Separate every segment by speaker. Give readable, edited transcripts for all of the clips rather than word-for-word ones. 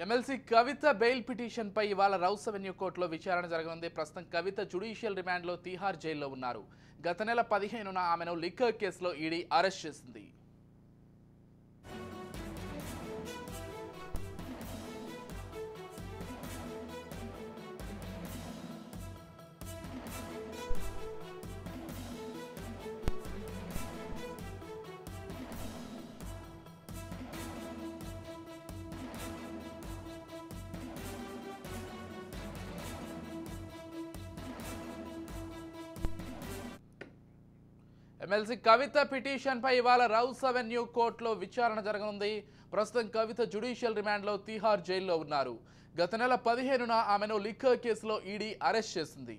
Speaker 1: MLC కవిత bail petition పై ఇవాళ rows avenue కోర్టులో విచారణ జరగనుంది. ప్రస్తుతం కవిత జ్యుడిషియల్ రిమాండ్లో తిహార్ జైల్లో ఉన్నారు. గత నెల 15న ఆమెను లిక్కర్ కేసులో ఈడీ అరెస్ట్ చేసింది. ఎమ్మెల్సీ కవిత పిటిషన్ పై ఇవాళ రౌస్ అవెన్యూ కోర్టులో విచారణ జరగనుంది. ప్రస్తుతం కవిత జ్యుడిషియల్ రిమాండ్లో తిహార్ జైల్లో ఉన్నారు. గత నెల 15న ఆమెను లిక్కర్ కేసులో ఈడీ అరెస్ట్ చేసింది.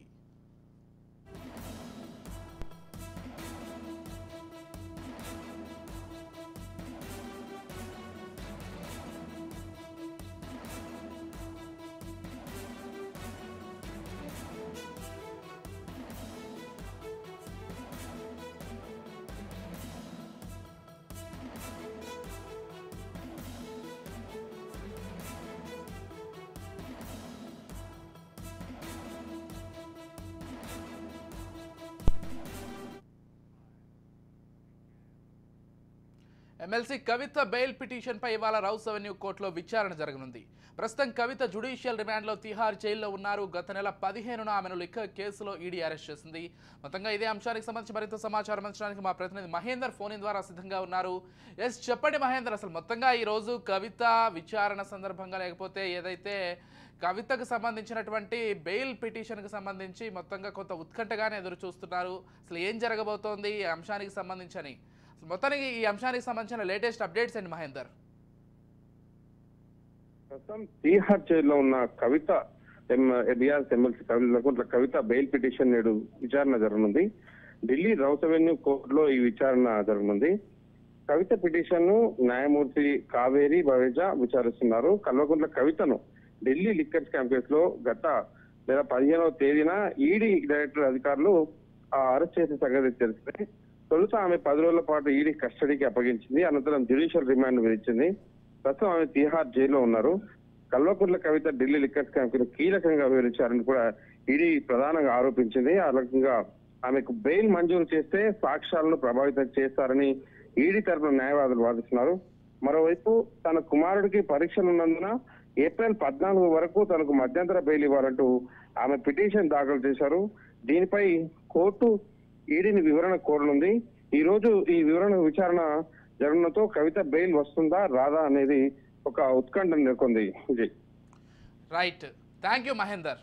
Speaker 1: ఎమ్మెల్సీ కవిత బెయిల్ పిటిషన్ పై ఇవాళ రౌస్ అవెన్యూ కోర్టులో విచారణ జరగనుంది. ప్రస్తుతం కవిత జ్యుడిషియల్ రిమాండ్లో తిహార్ జైల్లో ఉన్నారు. గత నెల 15న ఆమెను లిక్కర్ కేసులో ఈడీ అరెస్ట్ చేసింది. మొత్తంగా ఇదే అంశానికి సంబంధించి మరింత సమాచారం అందించడానికి మా ప్రతినిధి మహేందర్ ఫోన్ ద్వారా సిద్ధంగా ఉన్నారు. ఎస్, చెప్పండి మహేందర్, అసలు మొత్తంగా ఈరోజు కవిత విచారణ సందర్భంగా లేకపోతే ఏదైతే కవితకు సంబంధించినటువంటి బెయిల్ పిటిషన్కి సంబంధించి మొత్తంగా కొంత ఉత్కంఠగానే ఎదురు చూస్తున్నారు. అసలు ఏం జరగబోతోంది ఈ అంశానికి సంబంధించి మొత్తానికి ఈ అంశానికి సంబంధించిన లేటెస్ట్ అప్డేట్స్ అండి మహేందర్.
Speaker 2: ప్రస్తుతం తిహార్ జైల్లో ఉన్న కవిత బీఆర్ఎస్ ఎమ్మెల్సీ కవిత బెయిల్ పిటిషన్ నేడు విచారణ జరగనుంది. ఢిల్లీ రౌస్ అవెన్యూ కోర్టులో ఈ విచారణ జరగనుంది. కవిత పిటిషన్ ను న్యాయమూర్తి కావేరి బవేజా విచారిస్తున్నారు. కల్వకుంట్ల కవితను ఢిల్లీ లిక్కర్ స్కామ్ కేసులో గత నెల 15వ తేదీన ఈడీ డైరెక్టర్ అధికారులు అరెస్ట్ చేసే సంగతి తెలిసింది. తొలుత ఆమె 10 రోజుల పాటు ఈడీ కస్టడీకి అప్పగించింది. అనంతరం జ్యుడిషియల్ రిమాండ్ విధించింది. ప్రస్తుతం ఆమె తిహార్ జైల్లో ఉన్నారు. కల్వకుంట్ల కవిత ఢిల్లీ లిక్కర్ స్కామ్ కు కీలకంగా వివరించారని కూడా ఈడీ ప్రధానంగా ఆరోపించింది. ఆ రకంగా ఆమెకు బెయిల్ మంజూరు చేస్తే సాక్ష్యాలను ప్రభావితం చేస్తారని ఈడీ తరపున న్యాయవాదులు వాదిస్తున్నారు. మరోవైపు తన కుమారుడికి పరీక్షలు ఉన్నందున ఏప్రిల్ 14 వరకు తనకు మధ్యంతర బెయిల్ ఇవ్వాలంటూ ఆమె పిటిషన్ దాఖలు చేశారు. దీనిపై కోర్టు ఈడీని వివరణ కోరనుంది. ఈ రోజు ఈ విచారణ జరగడంతో కవిత బెయిల్ వస్తుందా రాదా అనేది ఒక ఉత్కంఠ నెలకొంది.
Speaker 1: Right, thank you Mahender.